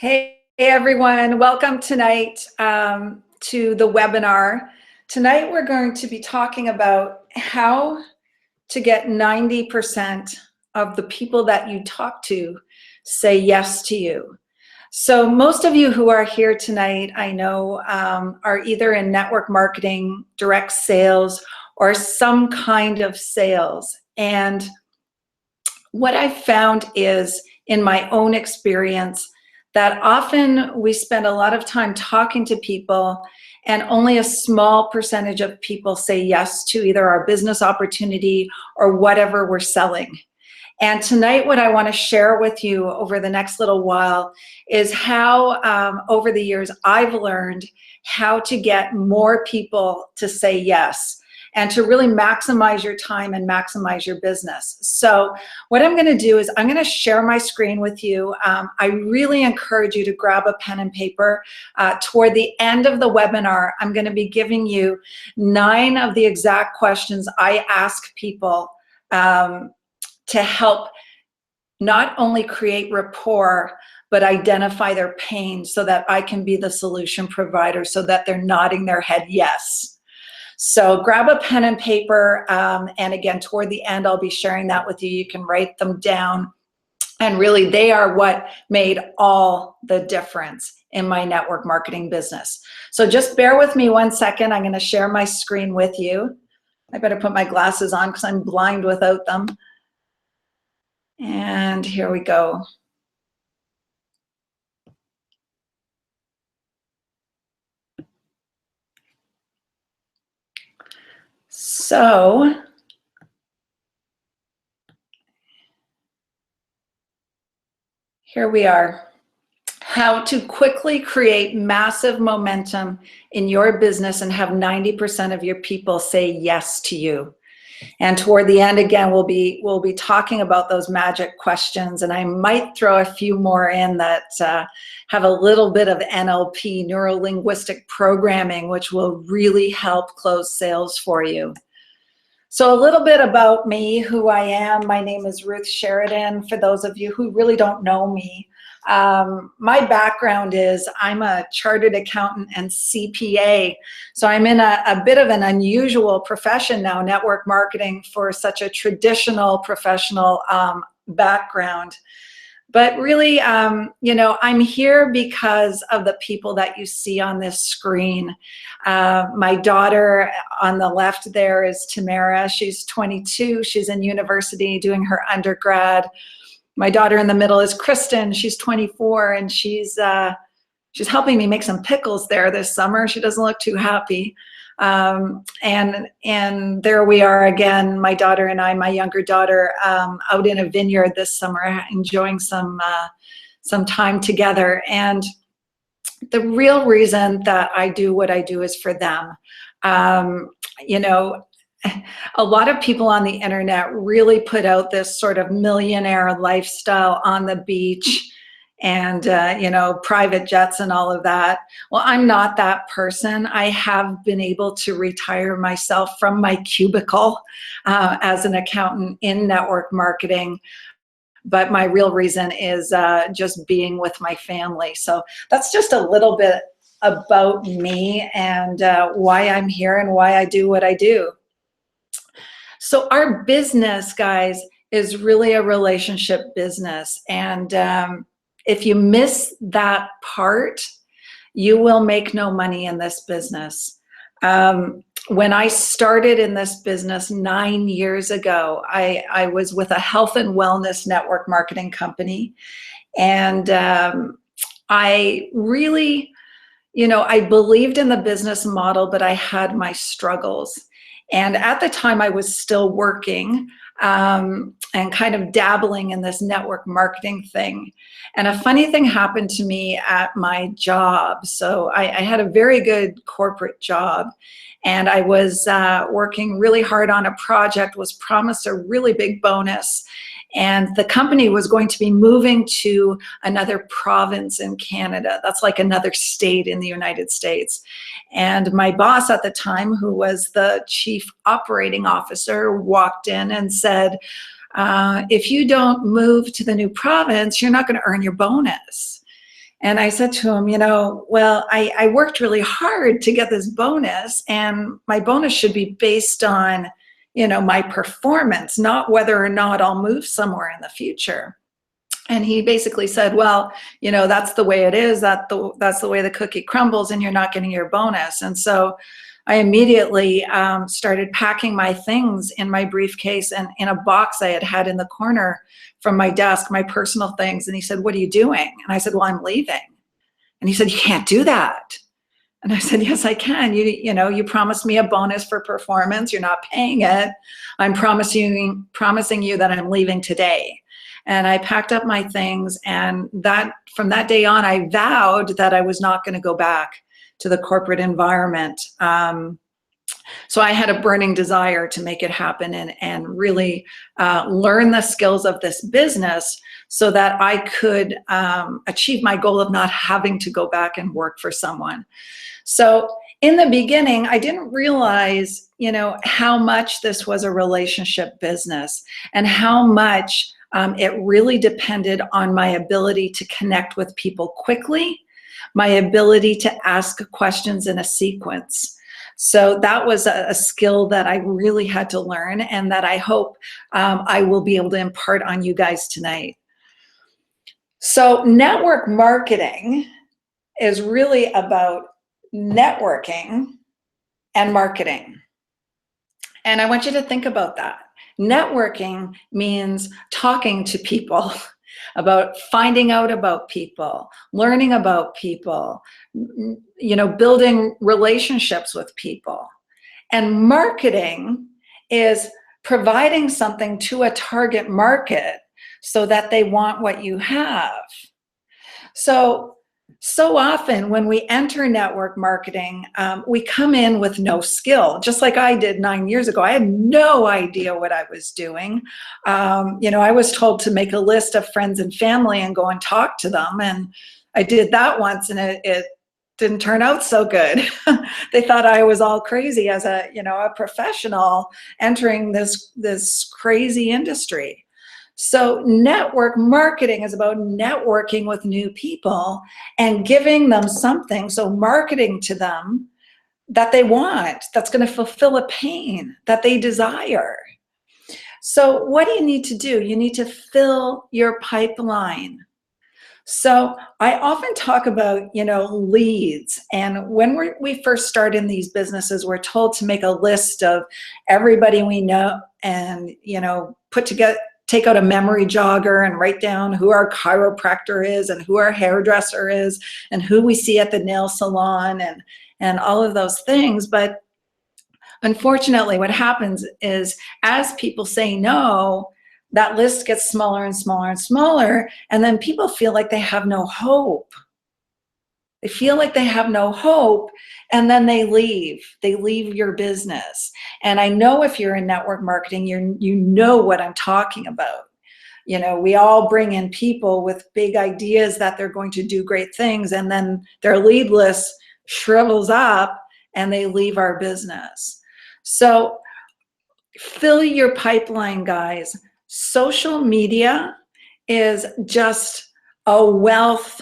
Hey everyone, welcome tonight to the webinar. Tonight we're going to be talking about how to get 90% of the people that you talk to say yes to you. So most of you who are here tonight, I know, are either in network marketing, direct sales, or some kind of sales. And what I've found is, in my own experience, that often we spend a lot of time talking to people and only a small percentage of people say yes to either our business opportunity or whatever we're selling. And tonight what I want to share with you over the next little while is how over the years I've learned how to get more people to say yes and to really maximize your time and maximize your business. So what I'm going to do is I'm going to share my screen with you. I really encourage you to grab a pen and paper. Toward the end of the webinar, I'm going to be giving you 9 of the exact questions I ask people to help not only create rapport, but identify their pain so that I can be the solution provider so that they're nodding their head yes. So grab a pen and paper, and again, toward the end, I'll be sharing that with you. You can write them down, and really they are what made all the difference in my network marketing business. So just bear with me 1 second. I'm gonna share my screen with you. I better put my glasses on because I'm blind without them. And here we go. So here we are. How to quickly create massive momentum in your business and have 90% of your people say yes to you. And toward the end, again, we'll be talking about those magic questions, and I might throw a few more in that have a little bit of NLP, neuro-linguistic programming, which will really help close sales for you. So a little bit about me, who I am. My name is Ruth Sheridan, for those of you who really don't know me. My background is I'm a chartered accountant and CPA. So I'm in a bit of an unusual profession now, network marketing, for such a traditional professional background. But really, you know, I'm here because of the people that you see on this screen. My daughter on the left there is Tamara. She's 22. She's in university doing her undergrad. My daughter in the middle is Kristen. She's 24, and she's helping me make some pickles there this summer. She doesn't look too happy. And there we are again, my daughter and I, my younger daughter, out in a vineyard this summer, enjoying some time together. And the real reason that I do what I do is for them. You know, a lot of people on the internet really put out this sort of millionaire lifestyle on the beach and, you know, private jets and all of that. Well, I'm not that person. I have been able to retire myself from my cubicle as an accountant in network marketing. But my real reason is just being with my family. So that's just a little bit about me and why I'm here and why I do what I do. So our business, guys, is really a relationship business. And if you miss that part, you will make no money in this business. When I started in this business 9 years ago, I was with a health and wellness network marketing company. And I really, you know, I believed in the business model, but I had my struggles. And at the time I was still working and kind of dabbling in this network marketing thing. And a funny thing happened to me at my job. So I had a very good corporate job, and I was working really hard on a project, was promised a really big bonus. And the company was going to be moving to another province in Canada. That's like another state in the United States. And my boss at the time, who was the chief operating officer, walked in and said, if you don't move to the new province, you're not going to earn your bonus. And I said to him, well, I worked really hard to get this bonus, and my bonus should be based on, my performance, not whether or not I'll move somewhere in the future. And he basically said, well, that's the way it is. That's the way the cookie crumbles, and you're not getting your bonus. And so I immediately started packing my things in my briefcase and in a box I had in the corner from my desk, my personal things. And he said, what are you doing? And I said, well, I'm leaving. And he said, you can't do that. And I said, yes, I can. You promised me a bonus for performance. You're not paying it. I'm promising you that I'm leaving today. And I packed up my things, and from that day on, I vowed that I was not going to go back to the corporate environment. So I had a burning desire to make it happen and really learn the skills of this business so that I could achieve my goal of not having to go back and work for someone. So in the beginning, I didn't realize, how much this was a relationship business and how much it really depended on my ability to connect with people quickly, my ability to ask questions in a sequence. So that was a skill that I really had to learn, and that I hope I will be able to impart on you guys tonight. So network marketing is really about networking and marketing. And I want you to think about that. Networking means talking to people, about finding out about people, learning about people, building relationships with people. And marketing is providing something to a target market so that they want what you have. So often when we enter network marketing, we come in with no skill, just like I did 9 years ago. I had no idea what I was doing. I was told to make a list of friends and family and go and talk to them. And I did that once, and it didn't turn out so good. They thought I was all crazy as a professional entering this crazy industry. So network marketing is about networking with new people and giving them something, so marketing to them that they want, that's going to fulfill a pain that they desire. So what do you need to do? You need to fill your pipeline. So I often talk about, leads. And when we first start in these businesses, we're told to make a list of everybody we know and, take out a memory jogger and write down who our chiropractor is and who our hairdresser is and who we see at the nail salon and all of those things. But unfortunately, what happens is as people say no, that list gets smaller and smaller and smaller, and then people feel like they have no hope. They feel like they have no hope, and then they leave. They leave your business. And I know if you're in network marketing, you know what I'm talking about. We all bring in people with big ideas that they're going to do great things, and then their lead list shrivels up and they leave our business. So fill your pipeline, guys. Social media is just a wealth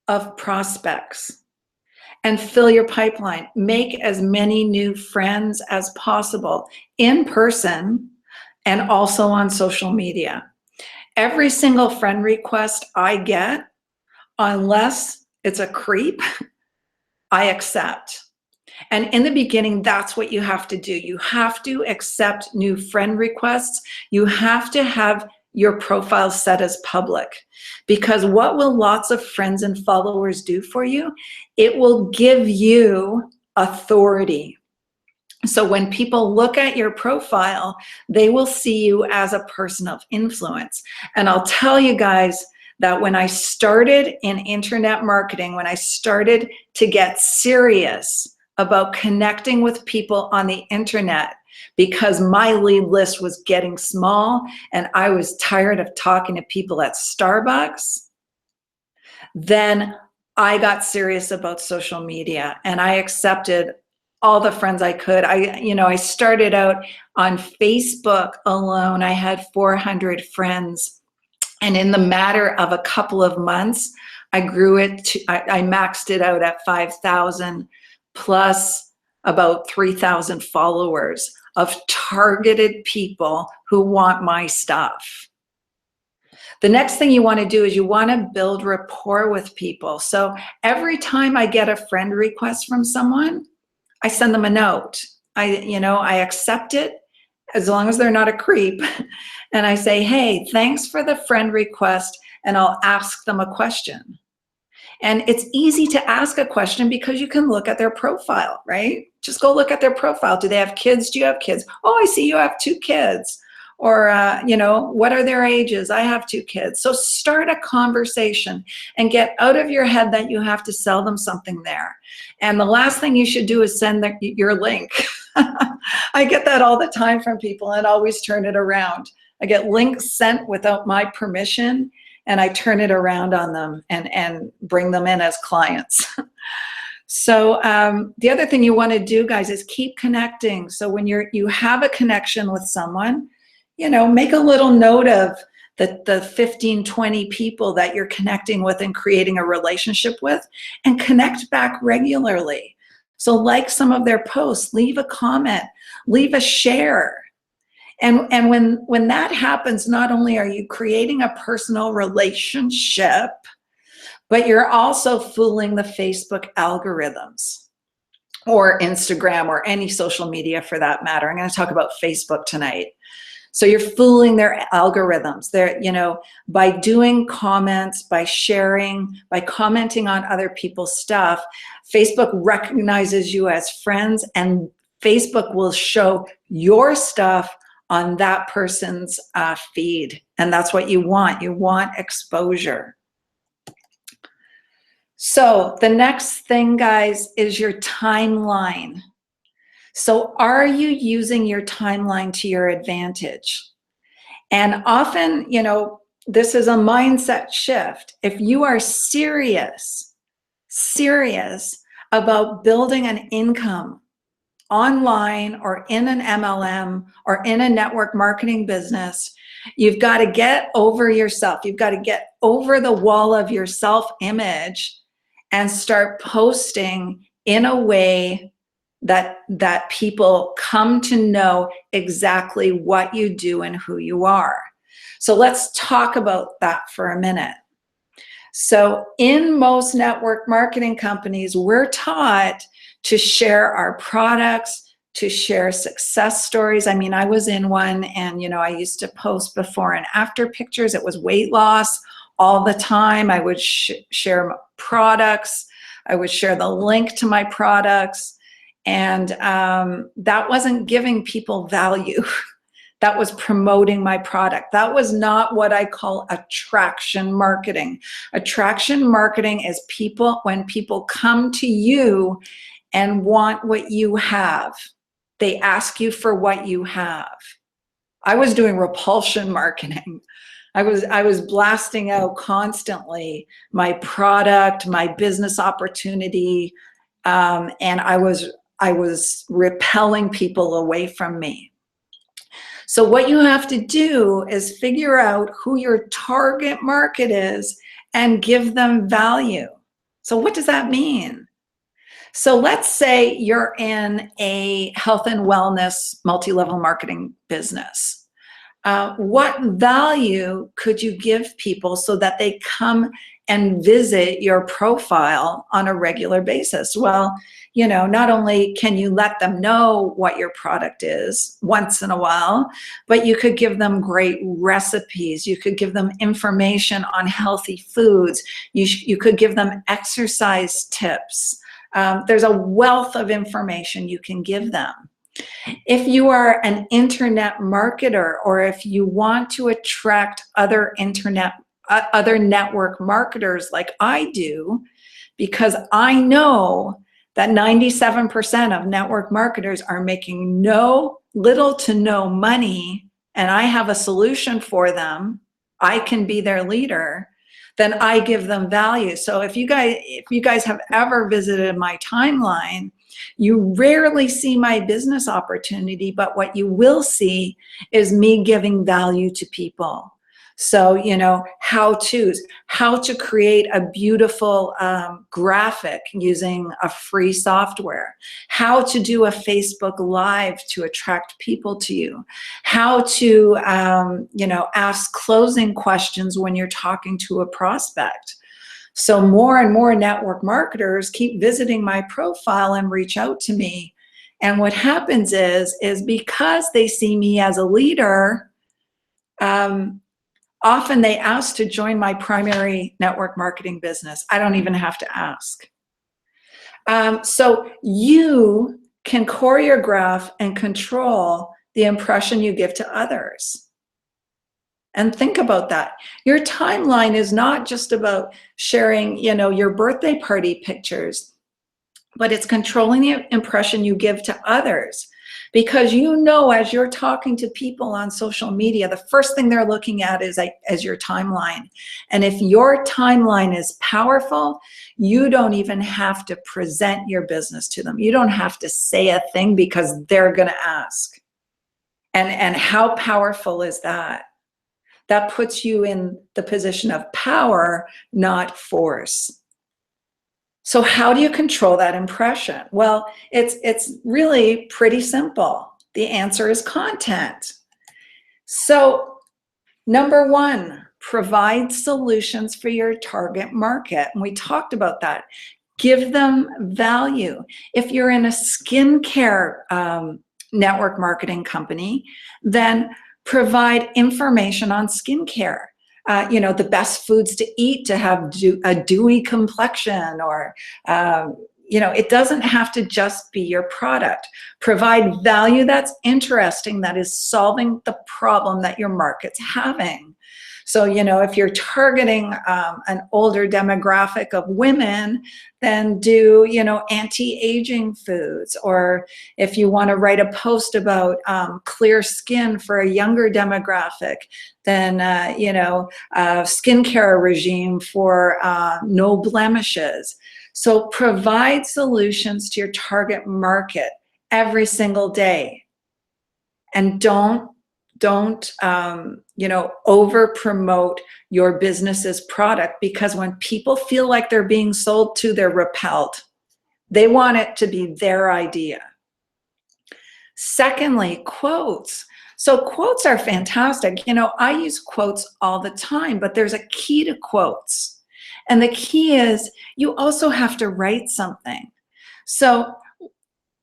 of prospects. And fill your pipeline. Make as many new friends as possible in person and also on social media. Every single friend request I get, unless it's a creep, I accept. And in the beginning, that's what you have to do. You have to accept new friend requests. You have to have your profile set as public, because what will lots of friends and followers do for you? It will give you authority. So when people look at your profile, they will see you as a person of influence. And I'll tell you guys that when I started in internet marketing, when I started to get serious about connecting with people on the internet, because my lead list was getting small and I was tired of talking to people at Starbucks, then I got serious about social media and I accepted all the friends I could. I started out on Facebook alone. I had 400 friends. And in the matter of a couple of months, I grew it to, I maxed it out at 5,000 plus about 3,000 followers of targeted people who want my stuff. The next thing you want to do is you want to build rapport with people. So every time I get a friend request from someone, I send them a note. I accept it as long as they're not a creep. And I say, hey, thanks for the friend request, and I'll ask them a question. And it's easy to ask a question because you can look at their profile, right? Just go look at their profile. Do they have kids? Do you have kids? Oh, I see you have 2 kids. Or, what are their ages? I have 2 kids. So start a conversation and get out of your head that you have to sell them something there. And the last thing you should do is send your link. I get that all the time from people and always turn it around. I get links sent without my permission, and I turn it around on them and bring them in as clients. So the other thing you want to do, guys, is keep connecting. So when you have a connection with someone, make a little note of the 15, 20 people that you're connecting with and creating a relationship with, and connect back regularly. So like some of their posts, leave a comment, leave a share. And when that happens, not only are you creating a personal relationship, but you're also fooling the Facebook algorithms or Instagram or any social media for that matter. I'm going to talk about Facebook tonight. So you're fooling their algorithms. They're, by doing comments, by sharing, by commenting on other people's stuff, Facebook recognizes you as friends, and Facebook will show your stuff on that person's feed. And that's what you want. You want exposure. So the next thing, guys, is your timeline. So are you using your timeline to your advantage? And often, this is a mindset shift. If you are serious about building an income online or in an MLM or in a network marketing business, you've got to get over yourself. You've got to get over the wall of your self-image and start posting in a way that people come to know exactly what you do and who you are. So let's talk about that for a minute. So in most network marketing companies, we're taught to share our products, to share success stories. I mean, I was in one, and I used to post before and after pictures. It was weight loss all the time. I would share products. I would share the link to my products. And that wasn't giving people value. That was promoting my product. That was not what I call attraction marketing. Attraction marketing is when people come to you and want what you have. They ask you for what you have. I was doing repulsion marketing. I was blasting out constantly my product, my business opportunity, and I was repelling people away from me. So what you have to do is figure out who your target market is and give them value. So what does that mean? So let's say you're in a health and wellness multi-level marketing business. What value could you give people so that they come and visit your profile on a regular basis? Well, not only can you let them know what your product is once in a while, but you could give them great recipes. You could give them information on healthy foods. You could give them exercise tips. There's a wealth of information you can give them. If you are an internet marketer, or if you want to attract other network marketers like I do, because I know that 97% of network marketers are making little to no money, and I have a solution for them, I can be their leader, then I give them value. So if you guys have ever visited my timeline, you rarely see my business opportunity, but what you will see is me giving value to people. So, you know, how-tos, how to create a beautiful graphic using a free software, how to do a Facebook Live to attract people to you, how to, you know, ask closing questions when you're talking to a prospect. So more and more network marketers keep visiting my profile and reach out to me. And what happens is because they see me as a leader, often they ask to join my primary network marketing business. I don't even have to ask. So you can choreograph and control the impression you give to others. And think about that. Your timeline is not just about sharing, you know, your birthday party pictures, but it's controlling the impression you give to others. Because you know, as you're talking to people on social media, the first thing they're looking at is your timeline. And if your timeline is powerful, you don't even have to present your business to them. You don't have to say a thing because they're going to ask. And how powerful is that? That puts you in the position of power, not force. So how do you control that impression? Well, it's really pretty simple. The answer is content. So number one, provide solutions for your target market. And we talked about that. Give them value. If you're in a skincare network marketing company, then provide information on skincare. You know, the best foods to eat to have a dewy complexion, or, you know, it doesn't have to just be your product. Provide value that's interesting, that is solving the problem that your market's having. So, you know, if you're targeting an older demographic of women, then do, you know, anti-aging foods. Or if you want to write a post about clear skin for a younger demographic, then, you know, skincare regime for no blemishes. So provide solutions to your target market every single day. And don't you know, over promote your business's product, because when people feel like they're being sold to, they're repelled. They want it to be their idea. Secondly, quotes. So quotes are fantastic. You know, I use quotes all the time, but there's a key to quotes. And the key is you also have to write something. So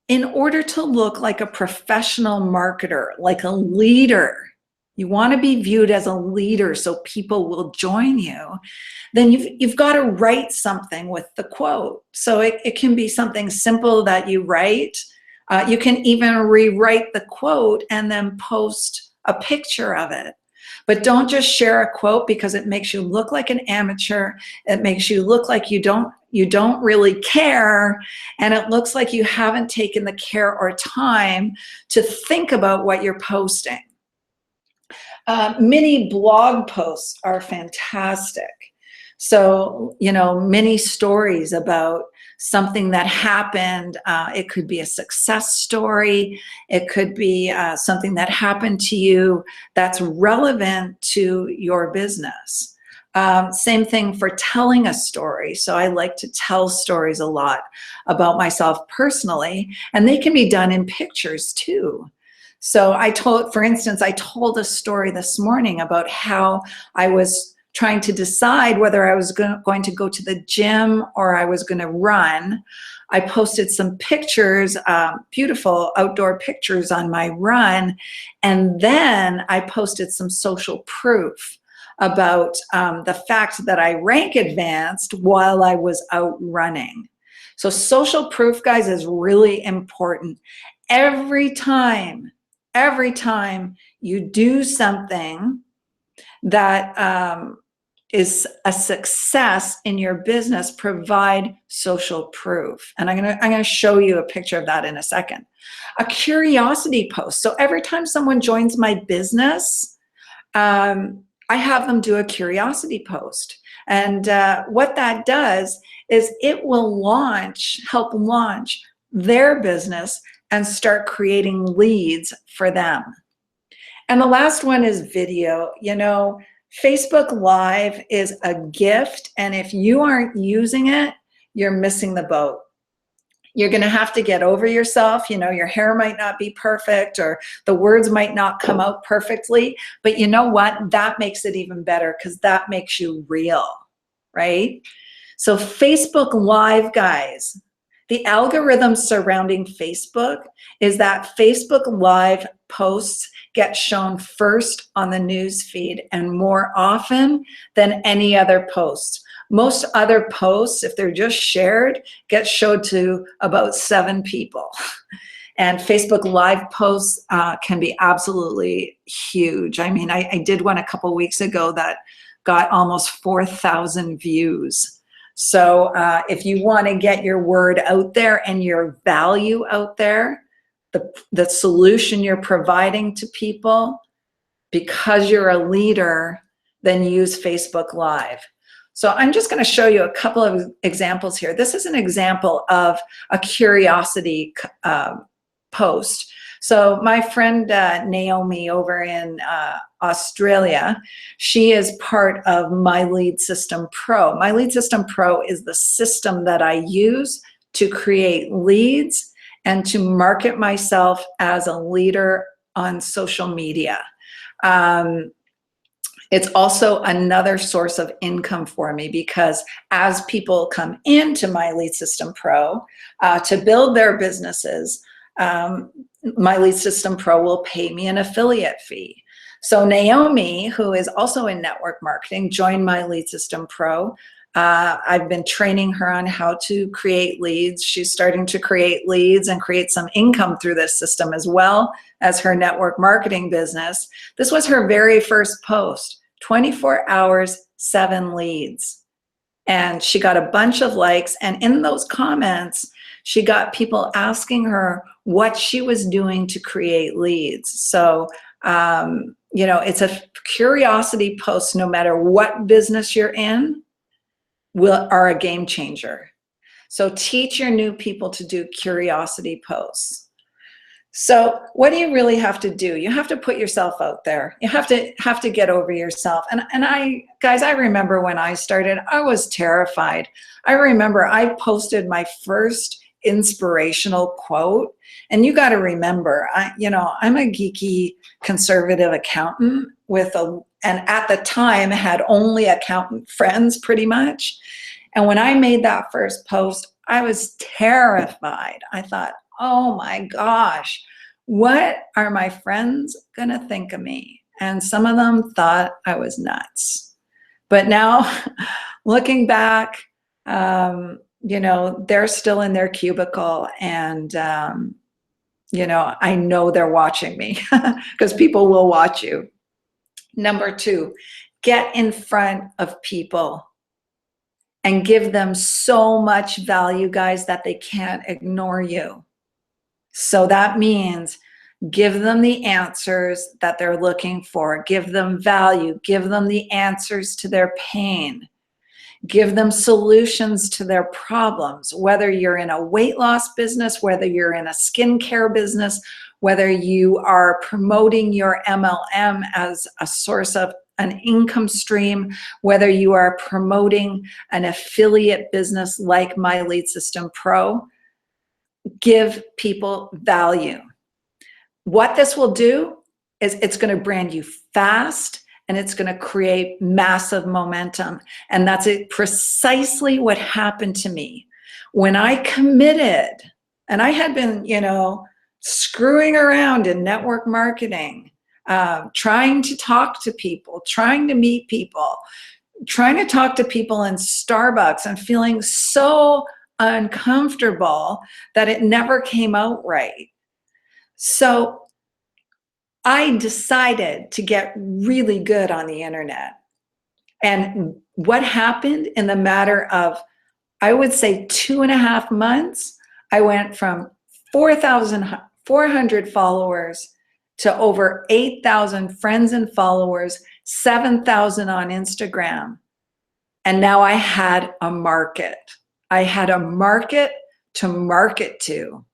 in order to look like a professional marketer, like a leader, you want to be viewed as a leader so people will join you, then you've got to write something with the quote. So it can be something simple that you write. You can even rewrite the quote and then post a picture of it. But don't just share a quote because it makes you look like an amateur. It makes you look like you don't really care, and it looks like you haven't taken the care or time to think about what you're posting. Mini blog posts are fantastic. So, you know, mini stories about something that happened. It could be a success story. It could be something that happened to you that's relevant to your business. Same thing for telling a story. So I like to tell stories a lot about myself personally, and they can be done in pictures too. So for instance, I told a story this morning about how I was trying to decide whether I was going to go to the gym or I was going to run. I posted some pictures, beautiful outdoor pictures on my run, and then I posted some social proof about the fact that I rank advanced while I was out running. So social proof, guys, is really important. Every time you do something that is a success in your business, provide social proof. And I'm gonna show you a picture of that in a second. A curiosity post. So every time someone joins my business, I have them do a curiosity post. And what that does is it will help launch their business and start creating leads for them. And the last one is video. You know, Facebook Live is a gift, and if you aren't using it, you're missing the boat. You're going to have to get over yourself. You know, your hair might not be perfect, or the words might not come out perfectly, but you know what? That makes it even better, because that makes you real, right? So Facebook Live, guys, the algorithm surrounding Facebook is that Facebook Live posts get shown first on the news feed and more often than any other post. Most other posts, if they're just shared, get showed to about 7 people. And Facebook Live posts can be absolutely huge. I mean, I did one a couple weeks ago that got almost 4,000 views. So if you want to get your word out there and your value out there, the solution you're providing to people, because you're a leader, then use Facebook Live. So I'm just going to show you a couple of examples here. This is an example of a curiosity post. So my friend Naomi over in Australia, she is part of My Lead System Pro. My Lead System Pro is the system that I use to create leads and to market myself as a leader on social media. It's also another source of income for me, because as people come into My Lead System Pro to build their businesses, My Lead System Pro will pay me an affiliate fee. So Naomi, who is also in network marketing, joined My Lead System Pro. I've been training her on how to create leads. She's starting to create leads and create some income through this system, as well as her network marketing business. This was her very first post, 24 hours, 7 leads. And she got a bunch of likes. And in those comments, she got people asking her what she was doing to create leads. So, you know, it's a curiosity post, no matter what business you're in, are a game changer. So teach your new people to do curiosity posts. So what do you really have to do? You have to put yourself out there. You have to get over yourself. And guys, I remember when I started, I was terrified. I remember I posted my first inspirational quote, and you got to remember, I'm a geeky conservative accountant and at the time had only accountant friends pretty much. And when I made that first post, I was terrified. I thought, oh my gosh, what are my friends gonna think of me? And some of them thought I was nuts. But now, looking back, they're still in their cubicle, and I know they're watching me, because people will watch you. Number 2, get in front of people and give them so much value, guys, that they can't ignore you. So that means give them the answers that they're looking for. Give them value. Give them the answers to their pain. Give them solutions to their problems, whether you're in a weight loss business, whether you're in a skincare business, whether you are promoting your MLM as a source of an income stream, whether you are promoting an affiliate business like My Lead System Pro. Give people value. What this will do is it's going to brand you fast, and it's going to create massive momentum. And that's precisely what happened to me. When I committed, and I had been, screwing around in network marketing, trying to talk to people, trying to meet people, trying to talk to people in Starbucks, and feeling so uncomfortable that it never came out right. So I decided to get really good on the internet. And what happened in the matter of, I would say, 2.5 months, I went from 4,400 followers to over 8,000 friends and followers, 7,000 on Instagram. And now I had a market. I had a market to market to.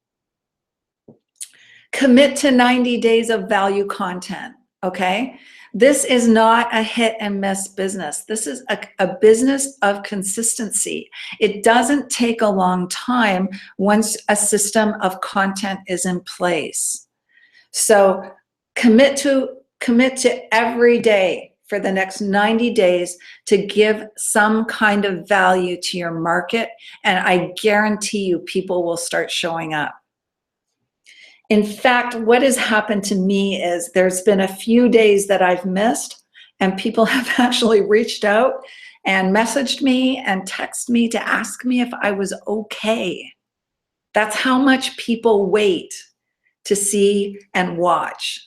Commit to 90 days of value content. okay? This is not a hit and miss business. This is a business of consistency. It doesn't take a long time once a system of content is in place. So commit to every day for the next 90 days to give some kind of value to your market, and I guarantee you people will start showing up. In fact, what has happened to me is there's been a few days that I've missed, and people have actually reached out and messaged me and texted me to ask me if I was okay. That's how much people wait to see and watch.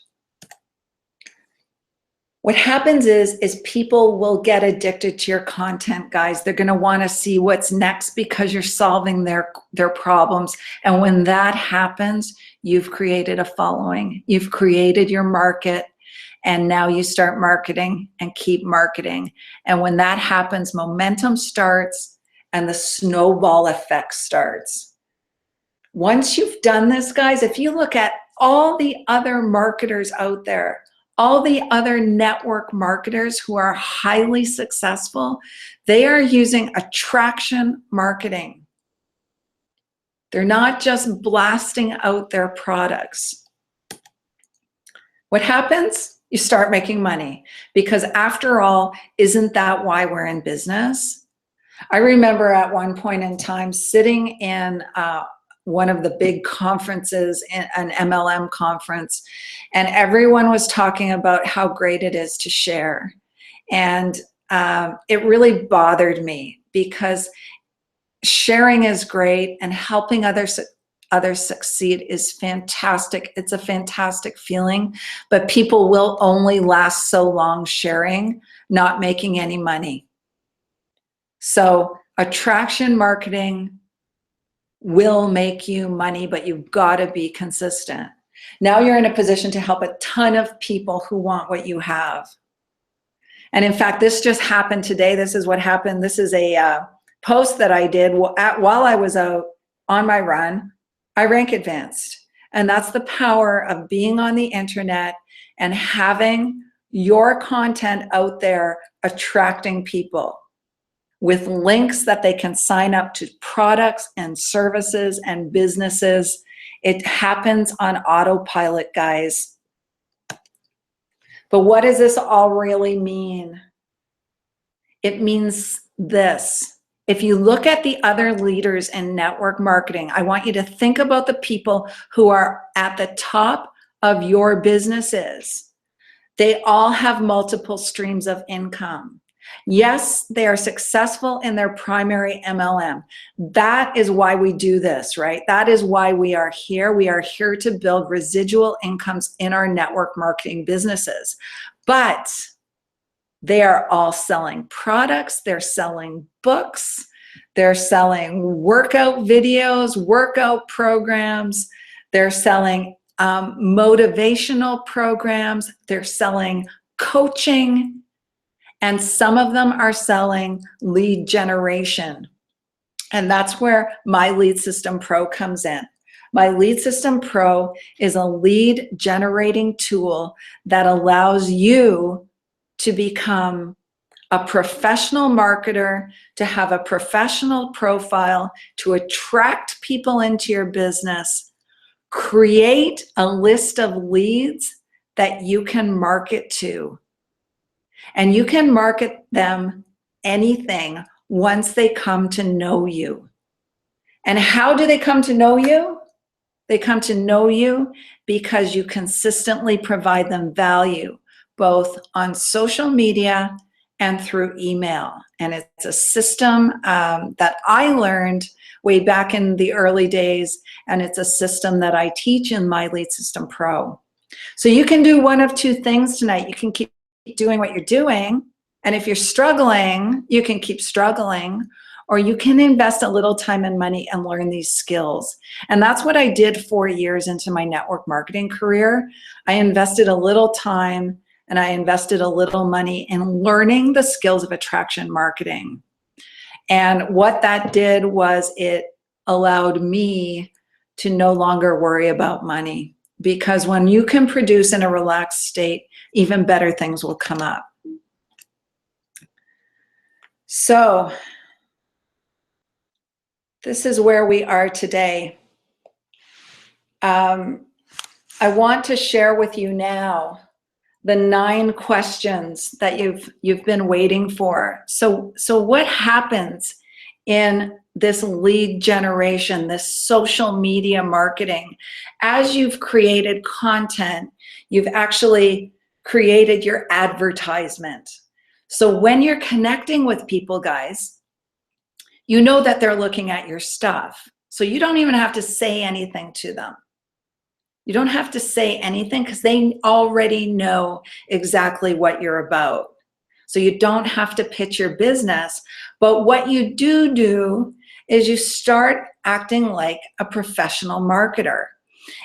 What happens is people will get addicted to your content, guys. They're going to want to see what's next because you're solving their problems. And when that happens, you've created a following. You've created your market. And now you start marketing and keep marketing. And when that happens, momentum starts and the snowball effect starts. Once you've done this, guys, if you look at all the other marketers out there, all the other network marketers who are highly successful, they are using attraction marketing. They're not just blasting out their products. What happens? You start making money, because after all, isn't that why we're in business? I remember at one point in time sitting in one of the big conferences, an MLM conference, and everyone was talking about how great it is to share. And it really bothered me, because sharing is great and helping others succeed is fantastic. It's a fantastic feeling, but people will only last so long sharing, not making any money. So attraction marketing will make you money, but you've got to be consistent. Now you're in a position to help a ton of people who want what you have. And in fact, this just happened today. This is what happened. This is a post that I did while I was out on my run. I rank advanced. And that's the power of being on the internet and having your content out there attracting people with links that they can sign up to products and services and businesses. It happens on autopilot, guys. But what does this all really mean? It means this. If you look at the other leaders in network marketing, I want you to think about the people who are at the top of your businesses. They all have multiple streams of income. Yes, they are successful in their primary MLM. That is why we do this, right? That is why we are here. We are here to build residual incomes in our network marketing businesses. But they are all selling products. They're selling books. They're selling workout videos, workout programs. They're selling motivational programs. They're selling coaching. And some of them are selling lead generation. And that's where My Lead System Pro comes in. My Lead System Pro is a lead generating tool that allows you to become a professional marketer, to have a professional profile, to attract people into your business, create a list of leads that you can market to. And you can market them anything once they come to know you. And how do they come to know you? They come to know you because you consistently provide them value, both on social media and through email. And it's a system that I learned way back in the early days, and it's a system that I teach in My Lead System Pro. So you can do one of two things tonight. You can keep doing what you're doing, and if you're struggling, you can keep struggling, or you can invest a little time and money and learn these skills. And that's what I did 4 years into my network marketing career. I invested a little time and I invested a little money in learning the skills of attraction marketing. And what that did was it allowed me to no longer worry about money. Because when you can produce in a relaxed state, even better things will come up. So this is where we are today. I want to share with you now the 9 questions that you've been waiting for. So what happens in this lead generation, this social media marketing? As you've created content, you've actually created your advertisement. So when you're connecting with people, guys, you know that they're looking at your stuff. So you don't even have to say anything to them. You don't have to say anything because they already know exactly what you're about. So you don't have to pitch your business. But what you do is you start acting like a professional marketer.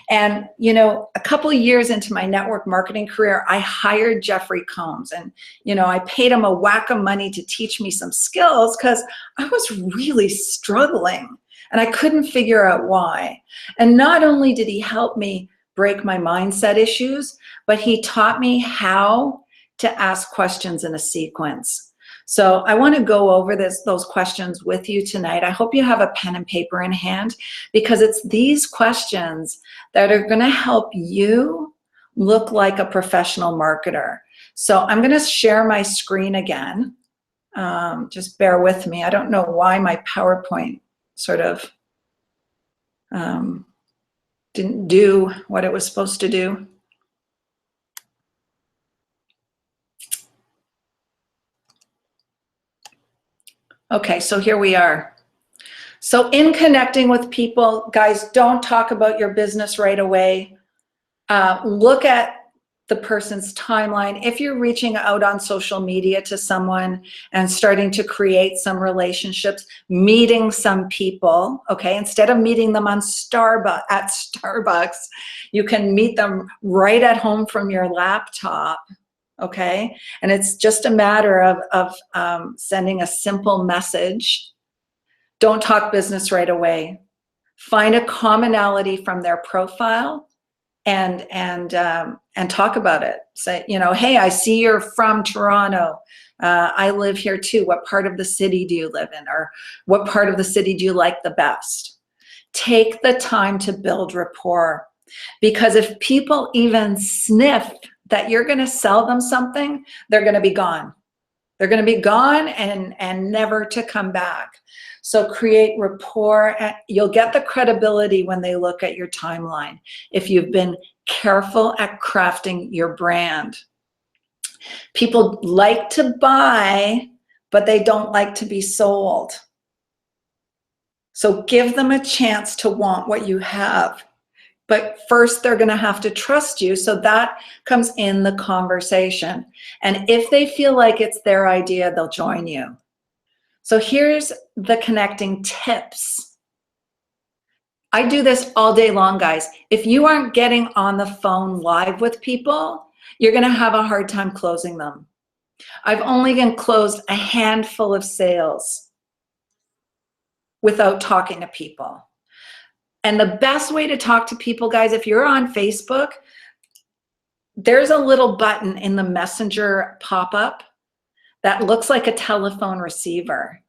And, you know, a couple of years into my network marketing career, I hired Jeffrey Combs, and, you know, I paid him a whack of money to teach me some skills because I was really struggling and I couldn't figure out why. And not only did he help me break my mindset issues, but he taught me how to ask questions in a sequence. So I want to go over those questions with you tonight. I hope you have a pen and paper in hand, because it's these questions that are going to help you look like a professional marketer. So I'm going to share my screen again. Just bear with me. I don't know why my PowerPoint sort of didn't do what it was supposed to do. Okay, so here we are. So in connecting with people, guys, don't talk about your business right away. Look at the person's timeline. If you're reaching out on social media to someone and starting to create some relationships, meeting some people, okay, instead of meeting them on Starbucks, you can meet them right at home from your laptop, okay? And it's just a matter of sending a simple message. Don't talk business right away. Find a commonality from their profile and talk about it. Say, you know, hey, I see you're from Toronto. I live here too. What part of the city do you live in? Or what part of the city do you like the best? Take the time to build rapport, because if people even sniff that you're going to sell them something, they're going to be gone. They're going to be gone and never to come back. So create rapport. You'll get the credibility when they look at your timeline if you've been careful at crafting your brand. People like to buy, but they don't like to be sold. So give them a chance to want what you have. But first, they're going to have to trust you. So that comes in the conversation. And if they feel like it's their idea, they'll join you. So here's the connecting tips. I do this all day long, guys. If you aren't getting on the phone live with people, you're going to have a hard time closing them. I've only closed a handful of sales without talking to people. And the best way to talk to people, guys, if you're on Facebook, there's a little button in the Messenger pop-up that looks like a telephone receiver.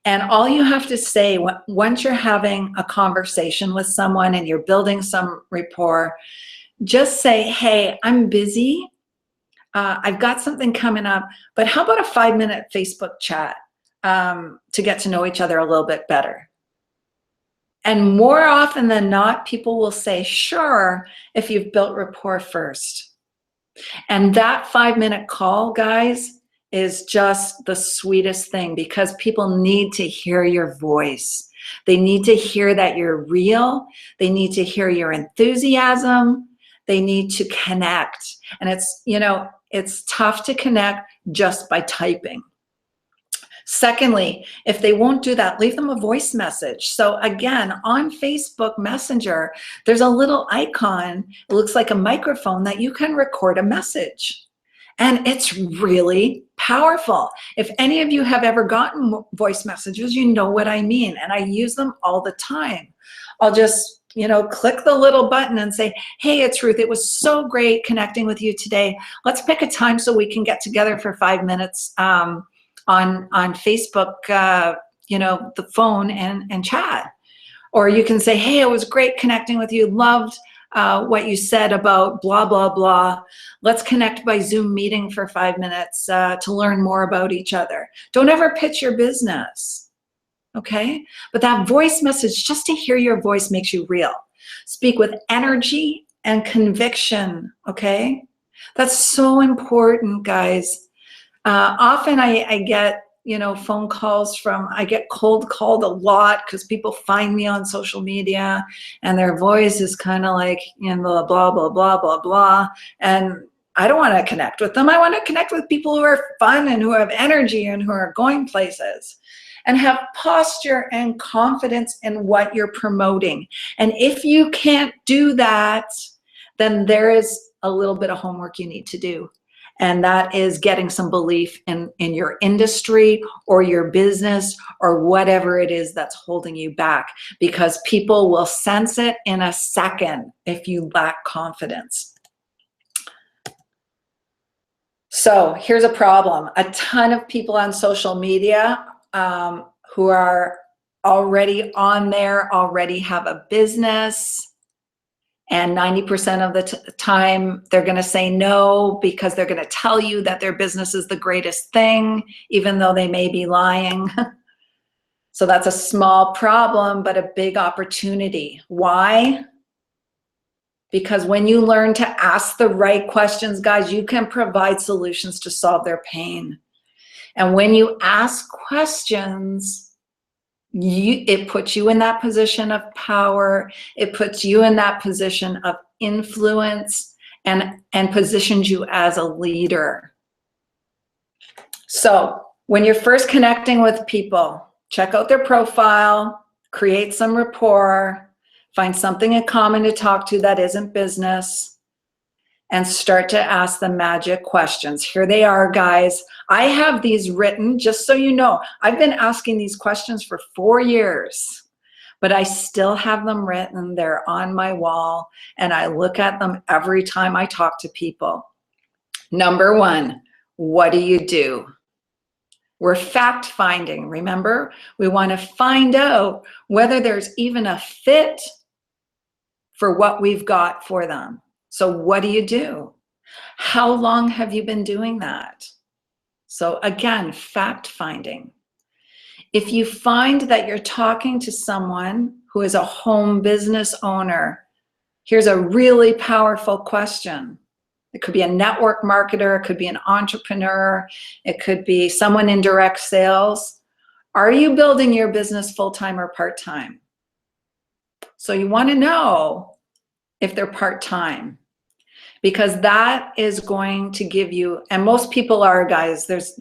And all you have to say once you're having a conversation with someone and you're building some rapport, just say, hey, I'm busy. I've got something coming up, but how about a 5-minute Facebook chat to get to know each other a little bit better? And more often than not, people will say, sure, if you've built rapport first. And that 5-minute call, guys, is just the sweetest thing, because people need to hear your voice. They need to hear that you're real. They need to hear your enthusiasm. They need to connect. And it's, you know, it's tough to connect just by typing. Secondly, if they won't do that, leave them a voice message. So again, on Facebook Messenger, there's a little icon. It looks like a microphone that you can record a message. And it's really powerful. If any of you have ever gotten voice messages, you know what I mean. And I use them all the time. I'll just click the little button and say, hey, it's Ruth. It was so great connecting with you today. Let's pick a time so we can get together for 5 minutes on Facebook, the phone and chat. Or you can say, hey, it was great connecting with you. Loved what you said about blah, blah, blah. Let's connect by Zoom meeting for 5 minutes to learn more about each other. Don't ever pitch your business, okay? But that voice message, just to hear your voice makes you real. Speak with energy and conviction, okay? That's so important, guys. Often I get phone calls I get cold called a lot because people find me on social media and their voice is kind of like, blah, blah, blah, blah, blah. And I don't want to connect with them. I want to connect with people who are fun and who have energy and who are going places and have posture and confidence in what you're promoting. And if you can't do that, then there is a little bit of homework you need to do. And that is getting some belief in your industry or your business or whatever it is that's holding you back, because people will sense it in a second if you lack confidence. So here's a problem. A ton of people on social media who are already on there already have a business. And 90% of the time, they're going to say no because they're going to tell you that their business is the greatest thing, even though they may be lying. So that's a small problem, but a big opportunity. Why? Because when you learn to ask the right questions, guys, you can provide solutions to solve their pain. And when you ask questions, it puts you in that position of power. It puts you in that position of influence and positions you as a leader. So when you're first connecting with people, check out their profile, create some rapport, find something in common to talk to that isn't business, and start to ask the magic questions. Here they are, guys. I have these written, just so you know. I've been asking these questions for 4 years, but I still have them written. They're on my wall, and I look at them every time I talk to people. Number 1, what do you do? We're fact-finding, remember? We want to find out whether there's even a fit for what we've got for them. So what do you do? How long have you been doing that? So again, fact-finding. If you find that you're talking to someone who is a home business owner, here's a really powerful question. It could be a network marketer, it could be an entrepreneur, it could be someone in direct sales. Are you building your business full-time or part-time? So you want to know if they're part-time, because that is going to give you, and most people are, guys, there's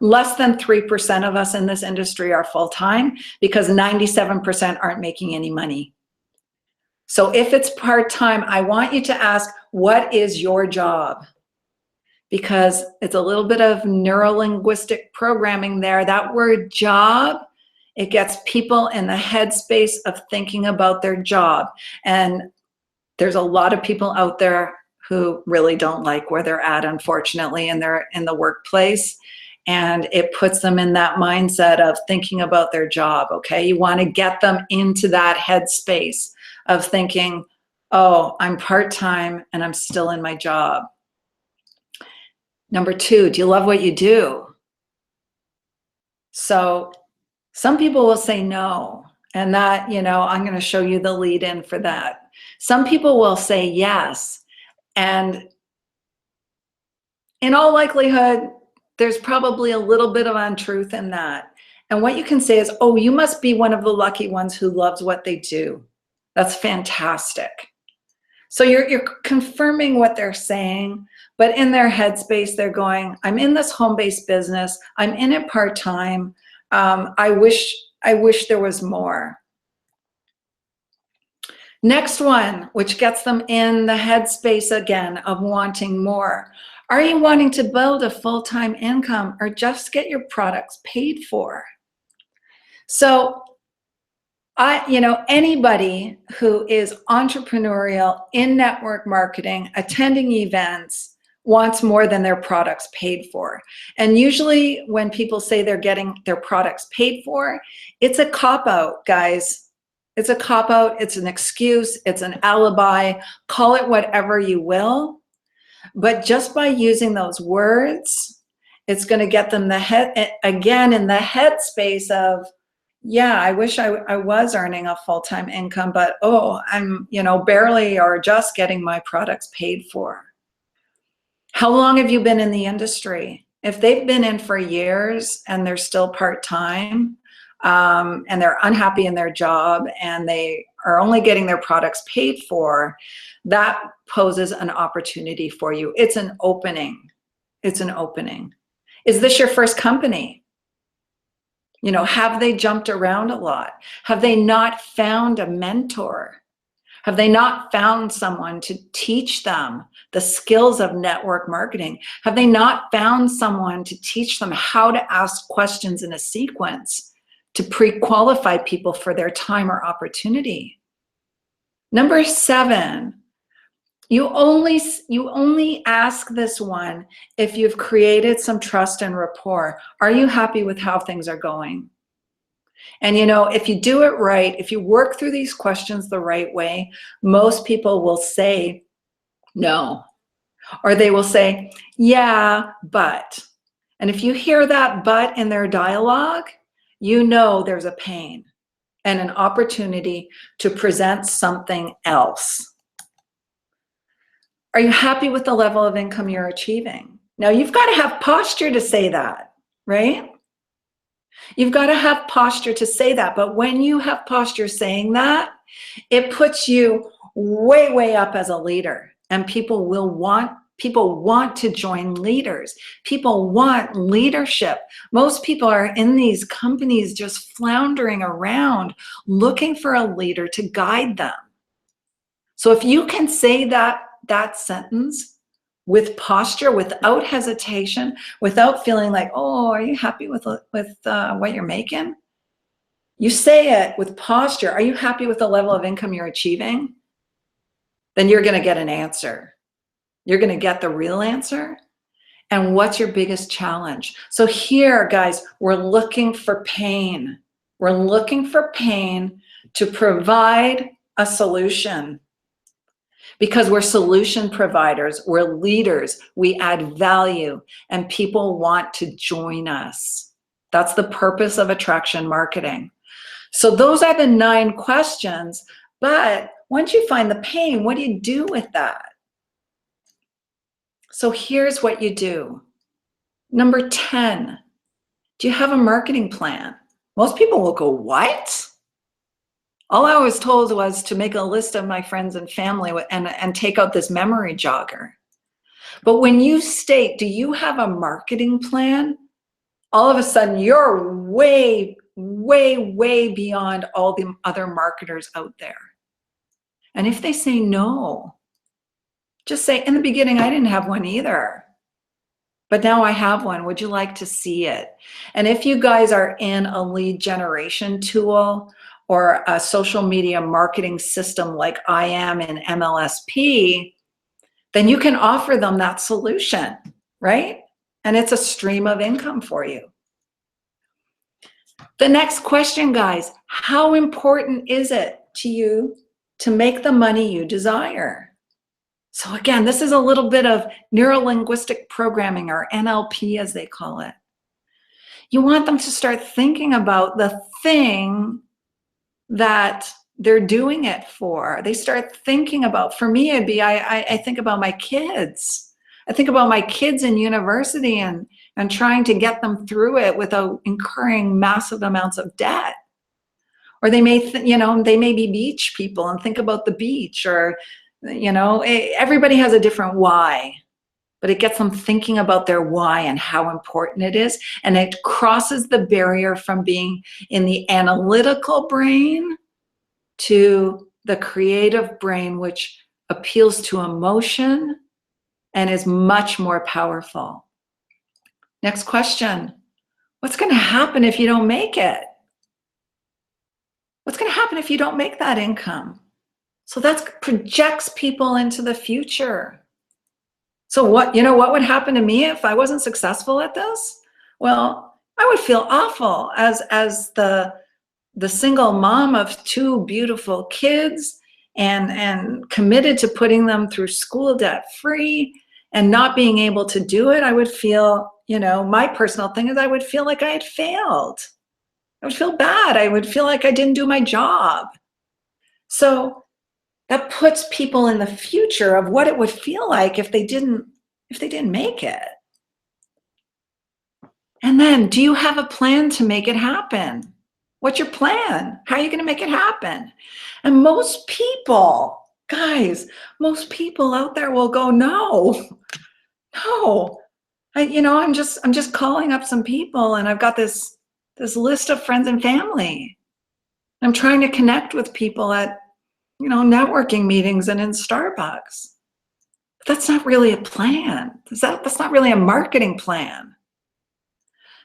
less than 3% of us in this industry are full-time because 97% aren't making any money. So if it's part-time, I want you to ask, what is your job? Because it's a little bit of neuro-linguistic programming there. That word job, it gets people in the headspace of thinking about their job. And there's a lot of people out there who really don't like where they're at, unfortunately, and they're in the workplace. And it puts them in that mindset of thinking about their job, okay? You want to get them into that headspace of thinking, oh, I'm part-time and I'm still in my job. Number 2, do you love what you do? So some people will say no. And that, I'm going to show you the lead in for that. Some people will say yes. And in all likelihood, there's probably a little bit of untruth in that. And what you can say is, oh, you must be one of the lucky ones who loves what they do. That's fantastic. So you're confirming what they're saying, but in their headspace, they're going, I'm in this home-based business. I'm in it part-time. I wish there was more. Next one, which gets them in the headspace again of wanting more. Are you wanting to build a full-time income or just get your products paid for? So Anybody who is entrepreneurial in network marketing, attending events, wants more than their products paid for. And usually when people say they're getting their products paid for, it's a cop-out, guys. It's a cop-out, it's an excuse, it's an alibi, call it whatever you will. But just by using those words, it's going to get them in the headspace of, yeah, I wish I was earning a full-time income, but I'm, barely or just getting my products paid for. How long have you been in the industry? If they've been in for years and they're still part-time, and they're unhappy in their job and they are only getting their products paid for, that poses an opportunity for you. It's an opening. It's an opening. Is this your first company? Have they jumped around a lot? Have they not found a mentor? Have they not found someone to teach them the skills of network marketing? Have they not found someone to teach them how to ask questions in a sequence to pre-qualify people for their time or opportunity? Number 7, you only ask this one if you've created some trust and rapport. Are you happy with how things are going? And if you do it right, if you work through these questions the right way, most people will say no. Or they will say, yeah, but. And if you hear that but in their dialogue, there's a pain and an opportunity to present something else. Are you happy with the level of income you're achieving? Now, you've got to have posture to say that, right? You've got to have posture to say that. But when you have posture saying that, it puts you way, way up as a leader. And people want to join leaders. People want leadership. Most people are in these companies just floundering around looking for a leader to guide them. So if you can say that sentence with posture, without hesitation, without feeling like, are you happy with what you're making? You say it with posture. Are you happy with the level of income you're achieving? Then you're going to get an answer. You're going to get the real answer. And what's your biggest challenge? So here, guys, we're looking for pain. We're looking for pain to provide a solution. Because we're solution providers, we're leaders, we add value, and people want to join us. That's the purpose of attraction marketing. So those are the 9 questions, but once you find the pain, what do you do with that? So here's what you do. Number 10, do you have a marketing plan? Most people will go, what? All I was told was to make a list of my friends and family and take out this memory jogger. But when you state, do you have a marketing plan? All of a sudden, you're way, way, way beyond all the other marketers out there. And if they say no, just say, in the beginning, I didn't have one either. But now I have one. Would you like to see it? And if you guys are in a lead generation tool or a social media marketing system like I am in MLSP, then you can offer them that solution, right? And it's a stream of income for you. The next question, guys, how important is it to you to make the money you desire? So again, this is a little bit of neuro-linguistic programming, or NLP as they call it. You want them to start thinking about the thing that they're doing it for. They start thinking about, for me, it'd be, I think about my kids. I think about my kids in university and trying to get them through it without incurring massive amounts of debt. Or they may, they may be beach people and think about the beach, or, everybody has a different why, but it gets them thinking about their why and how important it is. And it crosses the barrier from being in the analytical brain to the creative brain, which appeals to emotion and is much more powerful. Next question. What's going to happen if you don't make it? What's going to happen if you don't make that income? So that projects people into the future. So what would happen to me if I wasn't successful at this? Well, I would feel awful as the single mom of 2 beautiful kids and committed to putting them through school debt free and not being able to do it. I would feel, my personal thing is I would feel like I had failed. I would feel bad. I would feel like I didn't do my job. So that puts people in the future of what it would feel like if they didn't make it. And then, do you have a plan to make it happen? What's your plan? How are you going to make it happen? And most people, guys, most people out there will go, no. I'm just calling up some people, and I've got this list of friends and family. I'm trying to connect with people at, networking meetings and in Starbucks. But that's not really a plan. That's not really a marketing plan.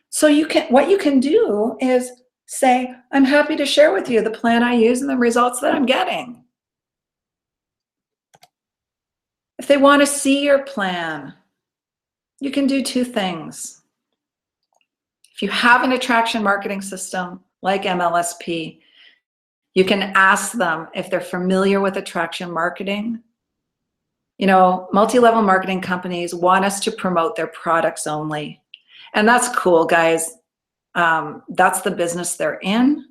So what you can do is say, I'm happy to share with you the plan I use and the results that I'm getting. If they want to see your plan, you can do 2 things. If you have an attraction marketing system like MLSP, you can ask them if they're familiar with attraction marketing. Multi-level marketing companies want us to promote their products only. And that's cool, guys. That's the business they're in.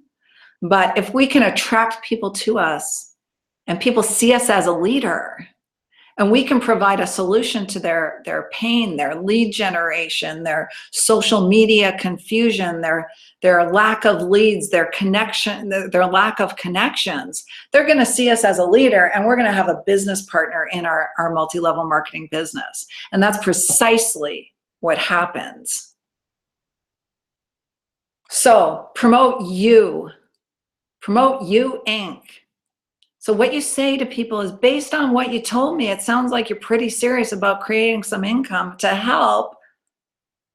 But if we can attract people to us and people see us as a leader, and we can provide a solution to their pain, their lead generation, their social media confusion, their lack of leads, their lack of connections, they're going to see us as a leader, and we're going to have a business partner in our multi-level marketing business. And that's precisely what happens. So promote you Inc. So what you say to people is, based on what you told me, it sounds like you're pretty serious about creating some income to help.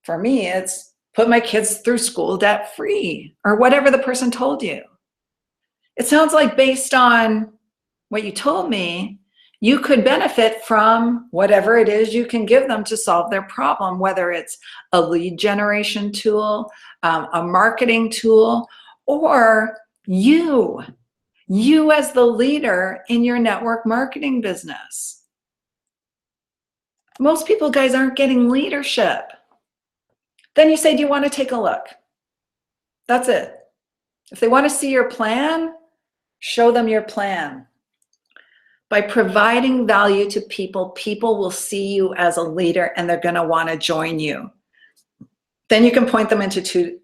For me, it's put my kids through school debt free, or whatever the person told you. It sounds like, based on what you told me, you could benefit from whatever it is you can give them to solve their problem, whether it's a lead generation tool, a marketing tool, or you as the leader in your network marketing business. Most people, guys, aren't getting leadership. Then you say, do you want to take a look? That's it. If they want to see your plan, show them your plan. By providing value to people, people will see you as a leader, and they're going to want to join you. Then you can point them into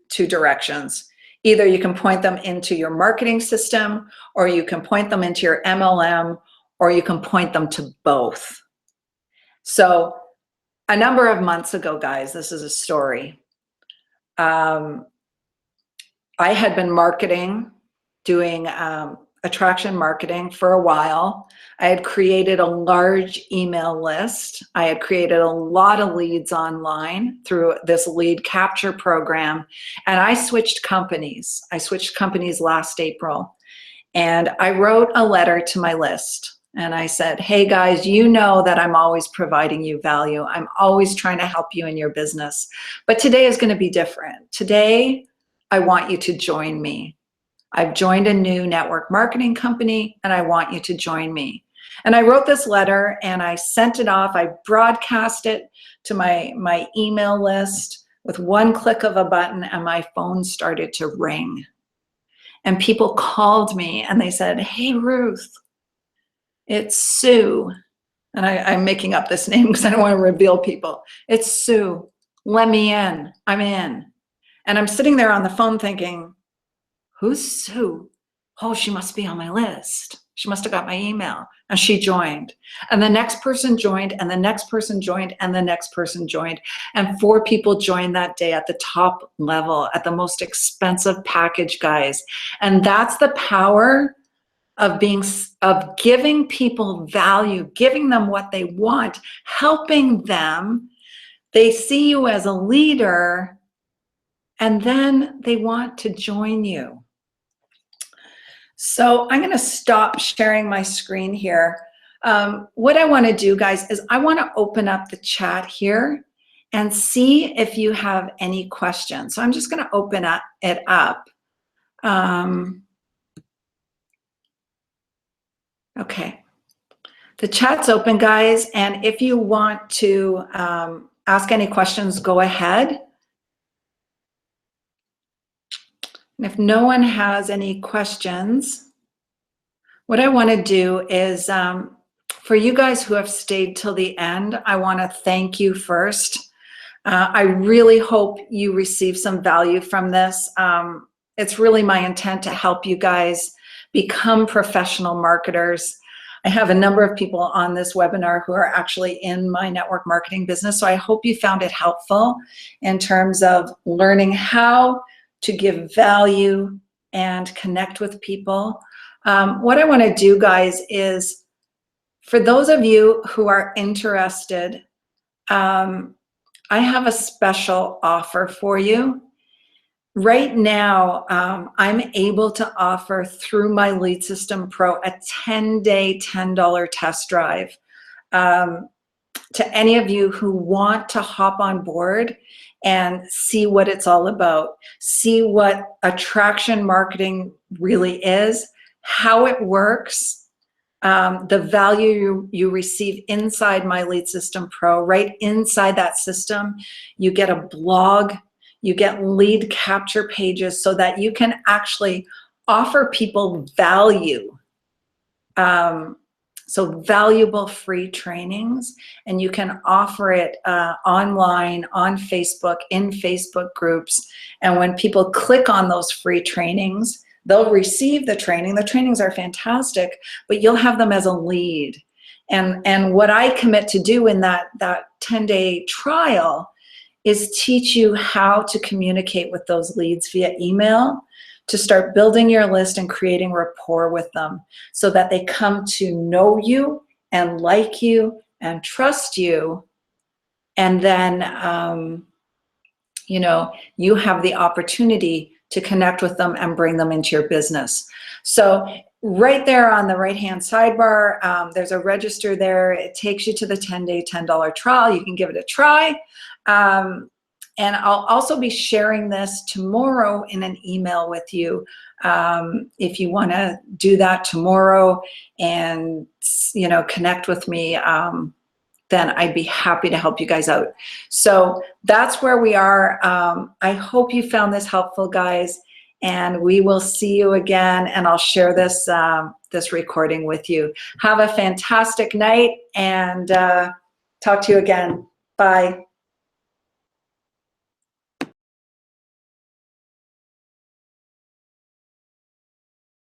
two directions. Either you can point them into your marketing system, or you can point them into your MLM, or you can point them to both. So a number of months ago, guys, this is a story. I had been doing attraction marketing for a while. I had created a large email list. I had created a lot of leads online through this lead capture program. And I switched companies. I switched companies last April. And I wrote a letter to my list. And I said, hey guys, you know that I'm always providing you value. I'm always trying to help you in your business. But today is going to be different. Today, I want you to join me. I've joined a new network marketing company, and I want you to join me. And I wrote this letter, and I sent it off. I broadcast it to my email list with one click of a button, and my phone started to ring. And people called me, and they said, hey, Ruth, it's Sue. And I'm making up this name because I don't want to reveal people. It's Sue. Let me in. I'm in. And I'm sitting there on the phone thinking, who's Sue? Oh, she must be on my list. She must have got my email. And she joined. And the next person joined, and the next person joined, and the next person joined. And 4 people joined that day at the top level, at the most expensive package, guys. And that's the power of giving people value, giving them what they want, helping them. They see you as a leader, and then they want to join you. So I'm going to stop sharing my screen here. What I want to do, guys, is I want to open up the chat here and see if you have any questions. So I'm just going to open it up. Okay. The chat's open, guys, and if you want to ask any questions, go ahead. And if no one has any questions, what I want to do is, for you guys who have stayed till the end, I want to thank you first. I really hope you receive some value from this. It's really my intent to help you guys become professional marketers. I have a number of people on this webinar who are actually in my network marketing business, so I hope you found it helpful in terms of learning how to give value and connect with people. What I want to do, guys, is for those of you who are interested, I have a special offer for you. Right now, I'm able to offer through my Lead System Pro a 10-day, $10 test drive to any of you who want to hop on board and see what it's all about, see what attraction marketing really is, how it works, the value you receive inside my Lead System Pro. Right inside that system, you get a blog, you get lead capture pages so that you can actually offer people value. So valuable free trainings, and you can offer it online, on Facebook, in Facebook groups. And when people click on those free trainings, they'll receive the training. The trainings are fantastic, but you'll have them as a lead. And what I commit to do in that 10-day trial is teach you how to communicate with those leads via email, to start building your list and creating rapport with them so that they come to know you and like you and trust you. And then, you know, you have the opportunity to connect with them and bring them into your business. So right there on the right-hand sidebar, there's a register there. It takes you to the 10-day, $10 trial. You can give it a try. And I'll also be sharing this tomorrow in an email with you. If you want to do that tomorrow and, you know, connect with me, then I'd be happy to help you guys out. So that's where we are. I hope you found this helpful, guys, and we will see you again, and I'll share this, this recording with you. Have a fantastic night, and talk to you again. Bye.